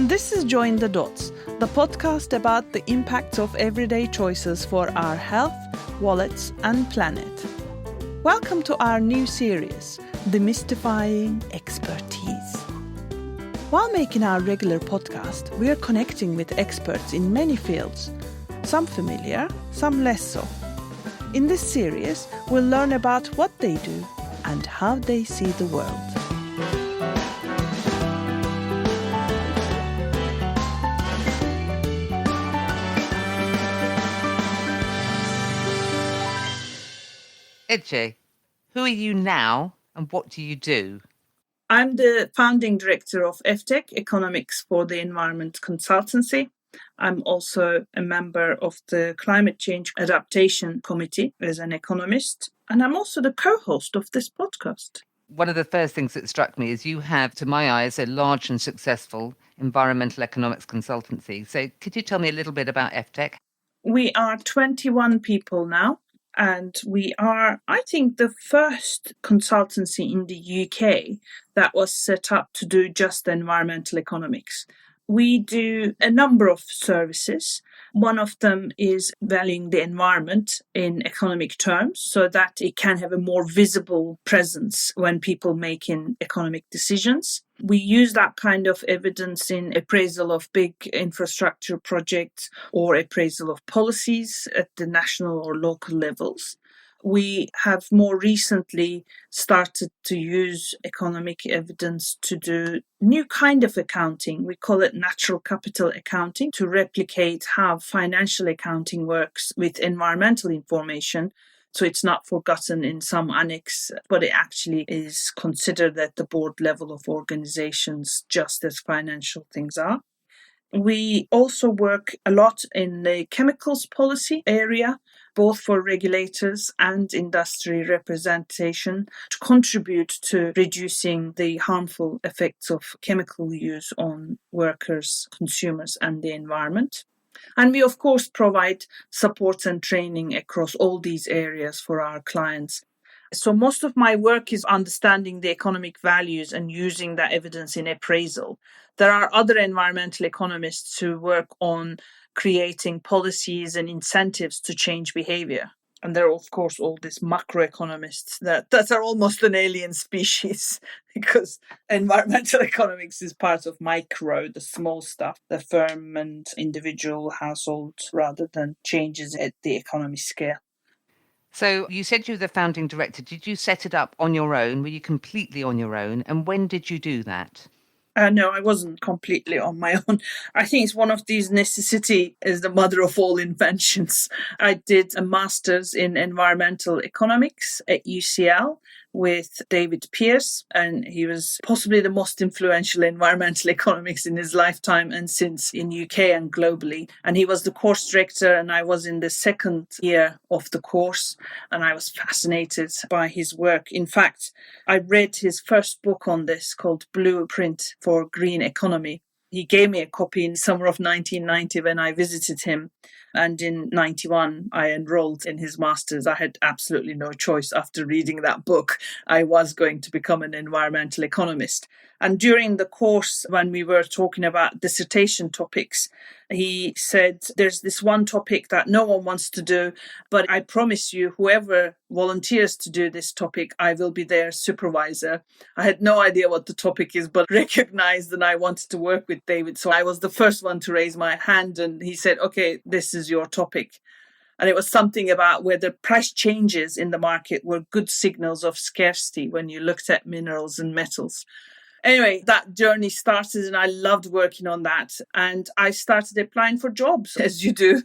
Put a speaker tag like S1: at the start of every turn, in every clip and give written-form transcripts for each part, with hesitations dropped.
S1: This is Join the Dots, the podcast about the impact of everyday choices for our health, wallets, and planet. Welcome to our new series, Demystifying Expertise. While making our regular podcast, we are connecting with experts in many fields, some familiar, some less so. In this series, we'll learn about what they do and how they see the world.
S2: Ece, who are you now and what do you do?
S1: I'm the founding director of eftec, Economics for the Environment Consultancy. I'm also a member of the Climate Change Adaptation Committee as an economist, and I'm also the co-host of this podcast.
S2: One of the first things that struck me is you have, to my eyes, a large and successful environmental economics consultancy. So could you tell me a little bit about eftec?
S1: We are 21 people now. And we are, I think, the first consultancy in the UK that was set up to do just environmental economics. We do a number of services. One of them is valuing the environment in economic terms so that it can have a more visible presence when people making economic decisions. We use that kind of evidence in appraisal of big infrastructure projects or appraisal of policies at the national or local levels. We have more recently started to use economic evidence to do new kind of accounting. We call it natural capital accounting to replicate how financial accounting works with environmental information. So it's not forgotten in some annex, but it actually is considered at the board level of organizations just as financial things are. We also work a lot in the chemicals policy area, both for regulators and industry representation, to contribute to reducing the harmful effects of chemical use on workers, consumers, and the environment. And we, of course, provide support and training across all these areas for our clients. So most of my work is understanding the economic values and using that evidence in appraisal. There are other environmental economists who work on creating policies and incentives to change behavior. And there are, of course, all these macroeconomists that are almost an alien species because environmental economics is part of micro, the small stuff, the firm and individual household, rather than changes at the economy scale.
S2: So you said you were the founding director. Did you set it up on your own? Were you completely on your own? And when did you do that?
S1: No, I wasn't completely on my own. I think it's one of these necessity is the mother of all inventions. I did a master's in environmental economics at UCL with David Pearce, and he was possibly the most influential environmental economics in his lifetime and since in UK and globally. And he was the course director, and I was in the second year of the course, and I was fascinated by his work. In fact, I read his first book on this called Blueprint for Green Economy. He gave me a copy in summer of 1990 when I visited him. And in 91, I enrolled in his master's. I had absolutely no choice after reading that book. I was going to become an environmental economist. And during the course, when we were talking about dissertation topics, he said, there's this one topic that no one wants to do, but I promise you, whoever volunteers to do this topic, I will be their supervisor. I had no idea what the topic is, but recognized that I wanted to work with David. So I was the first one to raise my hand, and he said, okay, this is your topic. And it was something about whether price changes in the market were good signals of scarcity when you looked at minerals and metals. Anyway, that journey started and I loved working on that. And I started applying for jobs, as you do,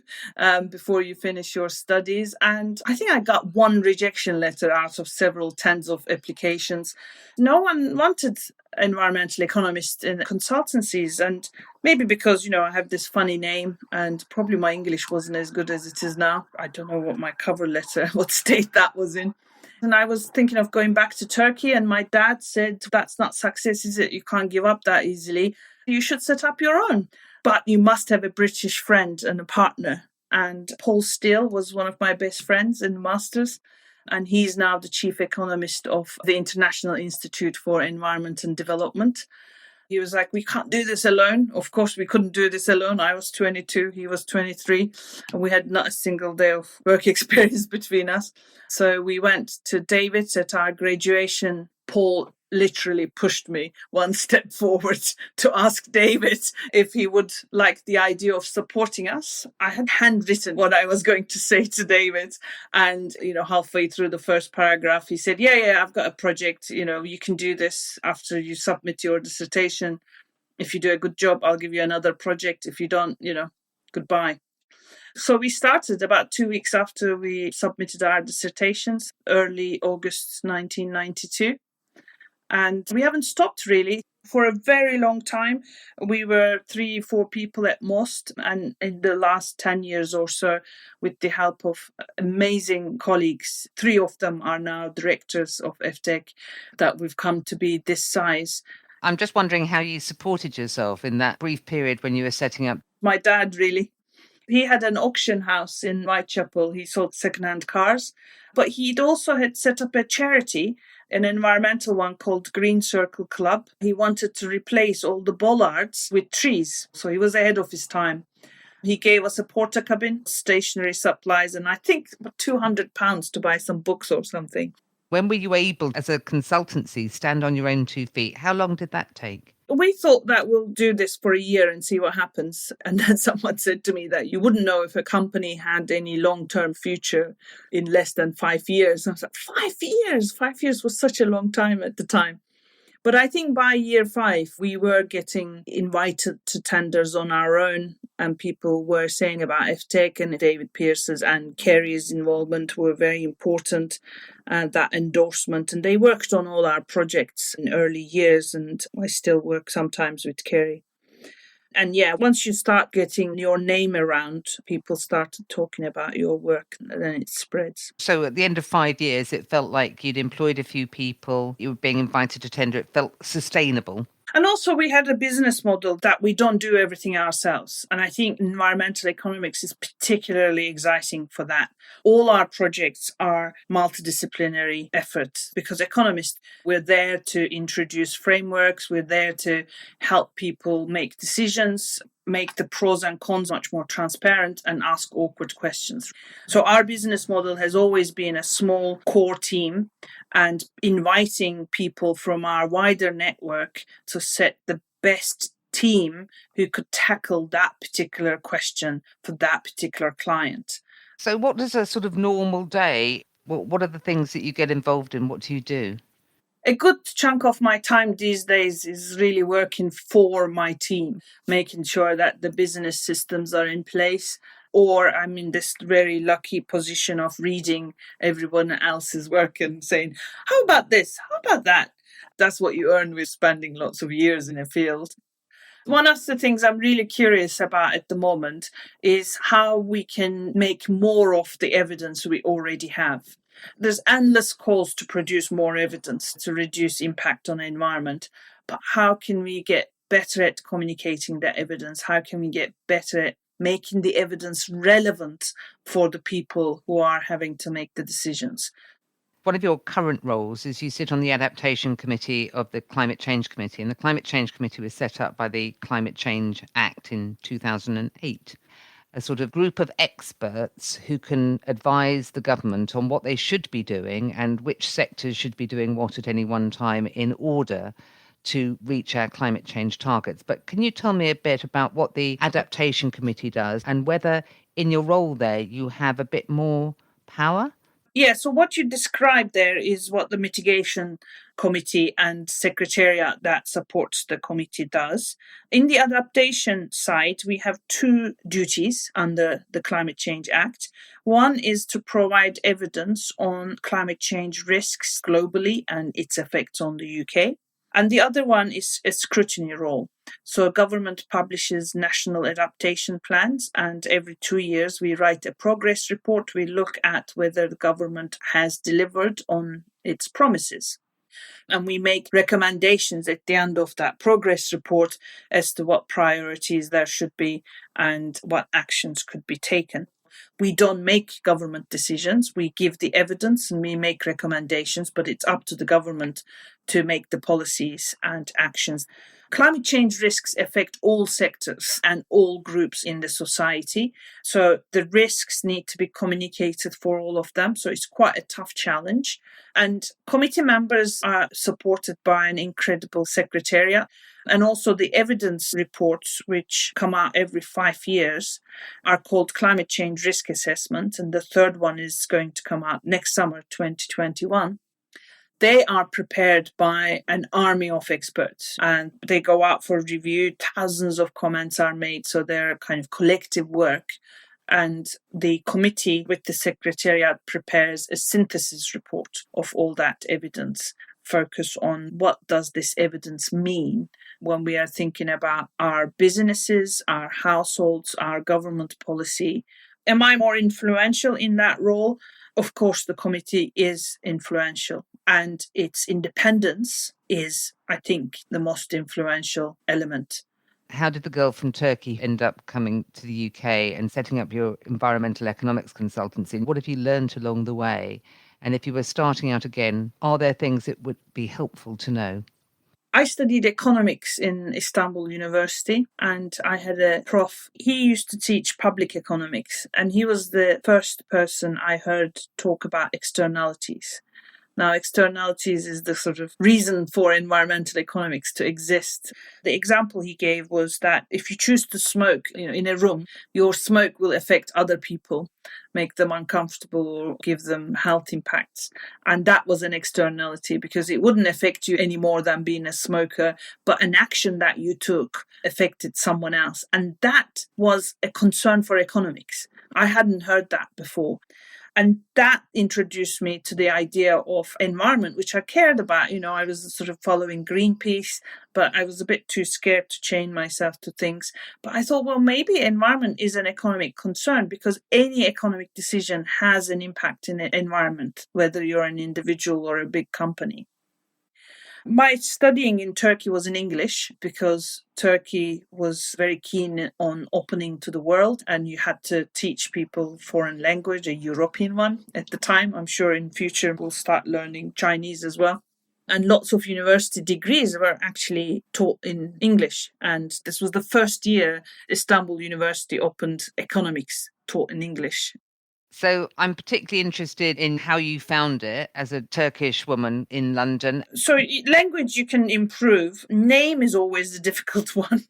S1: before you finish your studies. And I think I got one rejection letter out of several tens of applications. No one wanted environmental economists in consultancies. And maybe because, I have this funny name and probably my English wasn't as good as it is now. I don't know what my cover letter, what state that was in. And I was thinking of going back to Turkey, and my dad said, that's not success, is it? You can't give up that easily. You should set up your own. But you must have a British friend and a partner. And Paul Steele was one of my best friends in the Masters. And he's now the chief economist of the International Institute for Environment and Development. He was like, we can't do this alone. Of course, we couldn't do this alone. I was 22, he was 23, and we had not a single day of work experience between us. So we went to David's at our graduation. Paul literally pushed me one step forward to ask David if he would like the idea of supporting us. I had handwritten what I was going to say to David. And, halfway through the first paragraph, he said, yeah, I've got a project. You can do this after you submit your dissertation. If you do a good job, I'll give you another project. If you don't, goodbye. So we started about 2 weeks after we submitted our dissertations, early August 1992. And we haven't stopped really. For a very long time, we were 3-4 people at most. And in the last 10 years or so, with the help of amazing colleagues, 3 of them are now directors of eftec, that we've come to be this size.
S2: I'm just wondering how you supported yourself in that brief period when you were setting up.
S1: My dad, really. He had an auction house in Whitechapel. He sold second-hand cars. But he'd also had set up a charity, an environmental one called Green Circle Club. He wanted to replace all the bollards with trees. So he was ahead of his time. He gave us a porta cabin, stationery supplies, and I think £200 to buy some books or something.
S2: When were you able, as a consultancy, stand on your own 2 feet? How long did that take?
S1: We thought that we'll do this for a year and see what happens. And then someone said to me that you wouldn't know if a company had any long-term future in less than 5 years. And I was like, 5 years? 5 years was such a long time at the time. But I think by year 5, we were getting invited to tenders on our own, and people were saying about eftec, and David Pearce's and Kerry's involvement were very important, that endorsement. And they worked on all our projects in early years, and I still work sometimes with Kerry. And yeah, once you start getting your name around, people started talking about your work, and then it spreads.
S2: So at the end of 5 years, it felt like you'd employed a few people, you were being invited to tender, it felt sustainable.
S1: And also we had a business model that we don't do everything ourselves. And I think environmental economics is particularly exciting for that. All our projects are multidisciplinary efforts because economists, we're there to introduce frameworks, we're there to help people make decisions, make the pros and cons much more transparent, and ask awkward questions. So our business model has always been a small core team and inviting people from our wider network to set the best team who could tackle that particular question for that particular client.
S2: So what does a sort of normal day, what are the things that you get involved in? What do you do?
S1: A good chunk of my time these days is really working for my team, making sure that the business systems are in place. Or I'm in this very lucky position of reading everyone else's work and saying, how about this? How about that? That's what you earn with spending lots of years in a field. One of the things I'm really curious about at the moment is how we can make more of the evidence we already have. There's endless calls to produce more evidence to reduce impact on the environment. But how can we get better at communicating that evidence? How can we get better at making the evidence relevant for the people who are having to make the decisions?
S2: One of your current roles is you sit on the Adaptation Committee of the Climate Change Committee, and the Climate Change Committee was set up by the Climate Change Act in 2008. A sort of group of experts who can advise the government on what they should be doing and which sectors should be doing what at any one time in order to reach our climate change targets. But can you tell me a bit about what the Adaptation Committee does and whether in your role there you have a bit more power?
S1: Yeah, so what you described there is what the Mitigation Committee and Secretariat that supports the committee does. In the adaptation side, we have 2 duties under the Climate Change Act. One is to provide evidence on climate change risks globally and its effects on the UK. And the other one is a scrutiny role. So government publishes national adaptation plans, and every 2 years we write a progress report. We look at whether the government has delivered on its promises. And we make recommendations at the end of that progress report as to what priorities there should be and what actions could be taken. We don't make government decisions. We give the evidence and we make recommendations, but it's up to the government to make the policies and actions. Climate change risks affect all sectors and all groups in the society. So the risks need to be communicated for all of them. So it's quite a tough challenge. And committee members are supported by an incredible secretariat. And also the evidence reports, which come out every 5 years, are called Climate Change Risk Assessment. And the third one is going to come out next summer, 2021. They are prepared by an army of experts and they go out for review. Thousands of comments are made. So they're kind of collective work. And the committee with the secretariat prepares a synthesis report of all that evidence, focus on what does this evidence mean when we are thinking about our businesses, our households, our government policy. Am I more influential in that role? Of course, the committee is influential, and its independence is, I think, the most influential element.
S2: How did the girl from Turkey end up coming to the UK and setting up your environmental economics consultancy? What have you learned along the way? And if you were starting out again, are there things that would be helpful to know?
S1: I studied economics in Istanbul University, and I had a prof. He used to teach public economics, and he was the first person I heard talk about externalities. Now, externalities is the sort of reason for environmental economics to exist. The example he gave was that if you choose to smoke, in a room, your smoke will affect other people, make them uncomfortable or give them health impacts. And that was an externality because it wouldn't affect you any more than being a smoker, but an action that you took affected someone else. And that was a concern for economics. I hadn't heard that before. And that introduced me to the idea of environment, which I cared about. I was sort of following Greenpeace, but I was a bit too scared to chain myself to things. But I thought, well, maybe environment is an economic concern because any economic decision has an impact in the environment, whether you're an individual or a big company. My studying in Turkey was in English because Turkey was very keen on opening to the world and you had to teach people foreign language, a European one at the time. I'm sure in future we'll start learning Chinese as well. And lots of university degrees were actually taught in English. And this was the first year Istanbul University opened economics taught in English.
S2: So I'm particularly interested in how you found it as a Turkish woman in London.
S1: So language you can improve. Name is always the difficult one.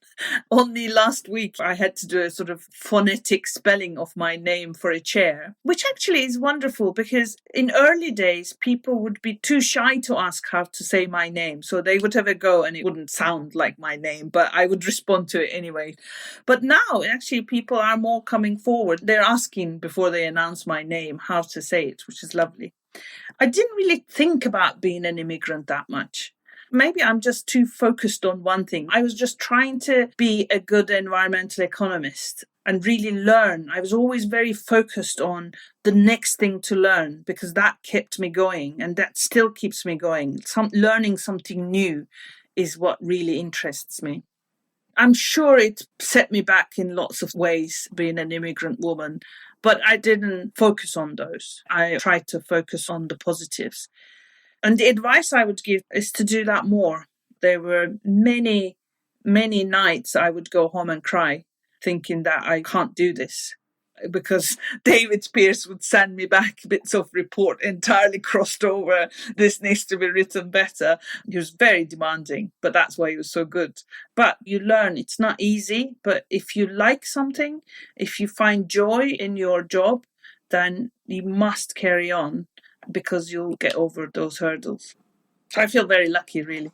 S1: Only last week I had to do a sort of phonetic spelling of my name for a chair, which actually is wonderful because in early days people would be too shy to ask how to say my name. So they would have a go and it wouldn't sound like my name, but I would respond to it anyway. But now actually people are more coming forward. They're asking before they announce my name how to say it, which is lovely. I didn't really think about being an immigrant that much. Maybe I'm just too focused on one thing. I was just trying to be a good environmental economist and really learn. I was always very focused on the next thing to learn because that kept me going and that still keeps me going. Learning something new is what really interests me. I'm sure it set me back in lots of ways, being an immigrant woman, but I didn't focus on those. I tried to focus on the positives. And the advice I would give is to do that more. There were many, many nights I would go home and cry, thinking that I can't do this. Because David Pearce would send me back bits of report entirely crossed over. This needs to be written better. He was very demanding, but that's why he was so good. But you learn, it's not easy, but if you like something, if you find joy in your job, then you must carry on because you'll get over those hurdles. So I feel very lucky, really.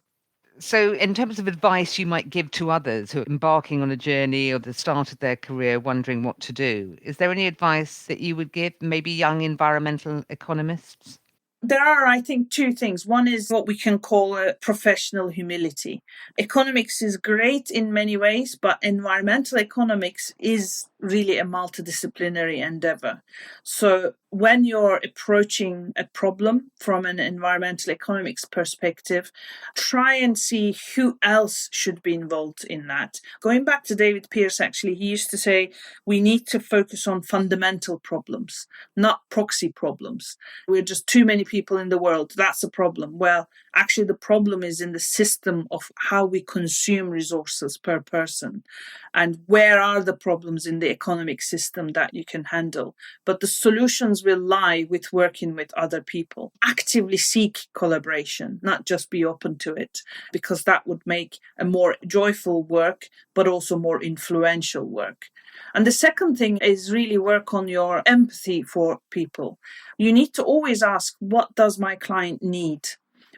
S2: So, in terms of advice you might give to others who are embarking on a journey or the start of their career wondering what to do, is there any advice that you would give maybe young environmental economists?
S1: There are, I think, two things. One is what we can call a professional humility. Economics is great in many ways, but environmental economics is really a multidisciplinary endeavor. So when you're approaching a problem from an environmental economics perspective, try and see who else should be involved in that. Going back to David Pearce, actually, he used to say we need to focus on fundamental problems, not proxy problems. We're just too many people in the world. That's a problem. Well, actually, the problem is in the system of how we consume resources per person. And where are the problems in the economic system that you can handle? But the solutions will lie with working with other people. Actively seek collaboration, not just be open to it, because that would make a more joyful work, but also more influential work. And the second thing is really work on your empathy for people. You need to always ask, what does my client need?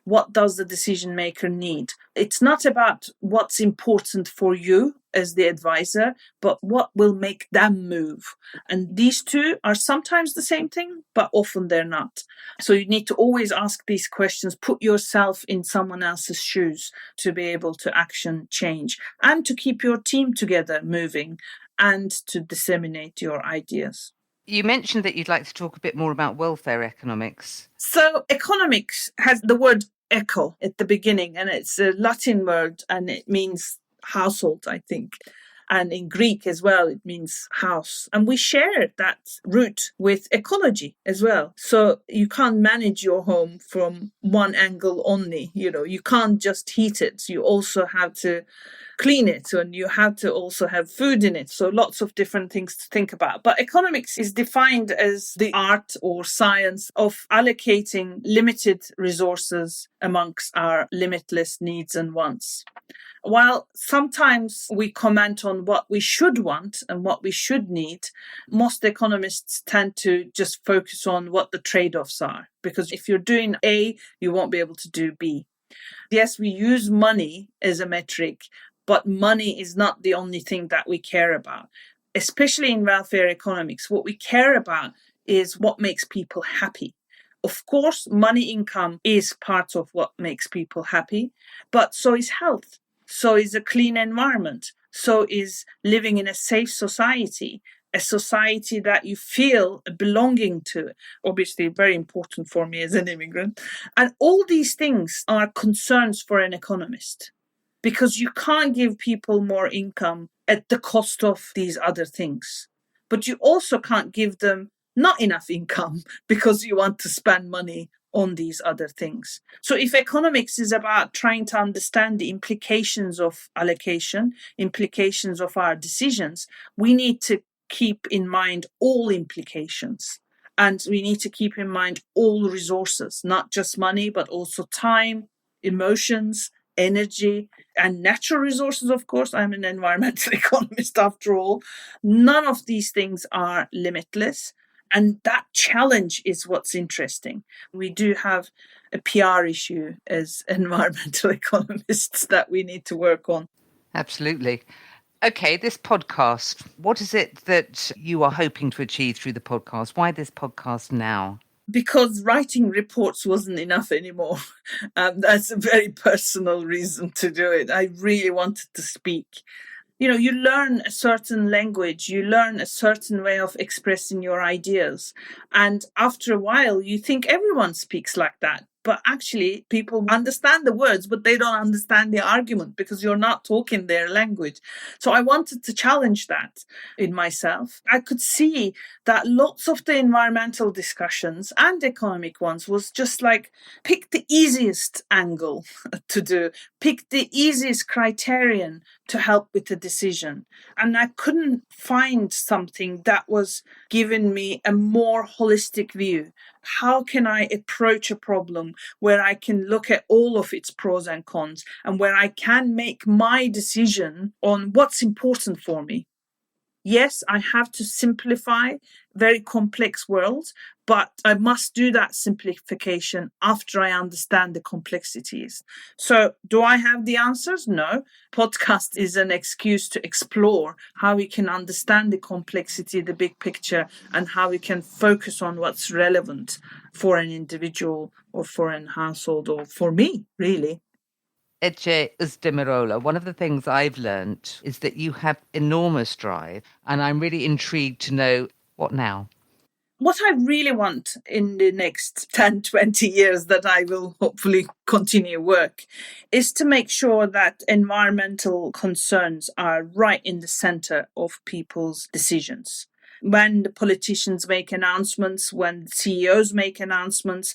S1: What does the decision maker need? It's not about what's important for you as the advisor, but what will make them move. And these two are sometimes the same thing, but often they're not. So you need to always ask these questions, put yourself in someone else's shoes to be able to action change and to keep your team together moving and to disseminate your ideas.
S2: You mentioned that you'd like to talk a bit more about welfare economics.
S1: So economics has the word eco at the beginning, and it's a Latin word, and it means household, I think. And in Greek as well, it means house. And we share that root with ecology as well. So you can't manage your home from one angle only. You can't just heat it. You also have to clean it, and you have to also have food in it. So lots of different things to think about. But economics is defined as the art or science of allocating limited resources amongst our limitless needs and wants. While sometimes we comment on what we should want and what we should need, most economists tend to just focus on what the trade-offs are. Because if you're doing A, you won't be able to do B. Yes, we use money as a metric, but money is not the only thing that we care about. Especially in welfare economics, what we care about is what makes people happy. Of course, money income is part of what makes people happy, but so is health. So is a clean environment. So is living in a safe society, a society that you feel a belonging to. Obviously, very important for me as an immigrant. And all these things are concerns for an economist, because you can't give people more income at the cost of these other things. But you also can't give them not enough income because you want to spend money on these other things. So if economics is about trying to understand the implications of allocation, implications of our decisions, we need to keep in mind all implications. And we need to keep in mind all resources, not just money, but also time, emotions, energy, and natural resources, of course. I'm an environmental economist after all. None of these things are limitless. And that challenge is what's interesting. We do have a PR issue as environmental economists that we need to work on.
S2: Absolutely. Okay, this podcast, what is it that you are hoping to achieve through the podcast? Why this podcast now?
S1: Because writing reports wasn't enough anymore. That's a very personal reason to do it. I really wanted to speak. You learn a certain language, you learn a certain way of expressing your ideas. And after a while, you think everyone speaks like that. But actually, people understand the words, but they don't understand the argument because you're not talking their language. So I wanted to challenge that in myself. I could see that lots of the environmental discussions and economic ones was just like, pick the easiest angle to do, pick the easiest criterion to help with the decision. And I couldn't find something that was giving me a more holistic view. How can I approach a problem where I can look at all of its pros and cons and where I can make my decision on what's important for me? Yes, I have to simplify very complex worlds, but I must do that simplification after I understand the complexities. So do I have the answers? No. Podcast is an excuse to explore how we can understand the complexity, the big picture, and how we can focus on what's relevant for an individual or for a household or for me, really.
S2: Ece Ozdemiroglu, one of the things I've learnt is that you have enormous drive, and I'm really intrigued to know what now.
S1: What I really want in the next 10, 20 years that I will hopefully continue work is to make sure that environmental concerns are right in the center of people's decisions. When the politicians make announcements, when CEOs make announcements,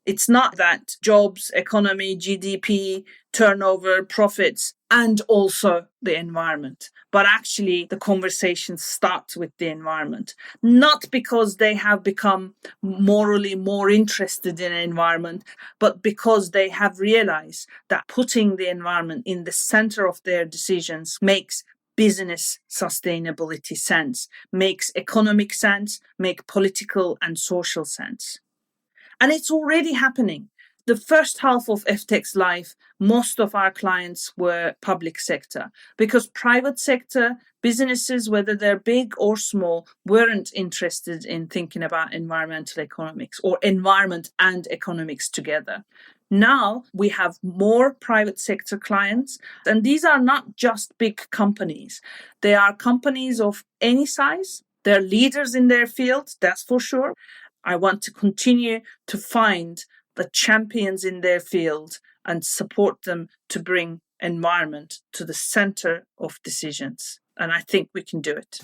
S1: it's not that jobs, economy, GDP, turnover, profits, and also the environment. But actually, the conversation starts with the environment. Not because they have become morally more interested in the environment, but because they have realized that putting the environment in the center of their decisions makes business sustainability sense, makes economic sense, makes political and social sense. And it's already happening. The first half of eftec's life, most of our clients were public sector because private sector businesses, whether they're big or small, weren't interested in thinking about environmental economics or environment and economics together. Now we have more private sector clients, and these are not just big companies. They are companies of any size. They're leaders in their field, that's for sure. I want to continue to find the champions in their field and support them to bring environment to the center of decisions. And I think we can do it.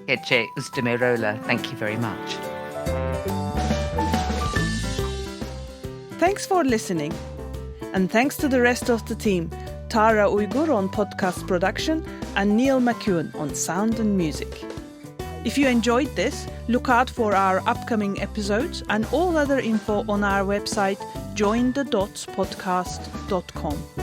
S2: Ece Ozdemiroglu, thank you very much.
S3: Thanks for listening. And thanks to the rest of the team, Tara Uygur on podcast production and Neil McEwen on sound and music. If you enjoyed this, look out for our upcoming episodes and all other info on our website jointhedotspodcast.com.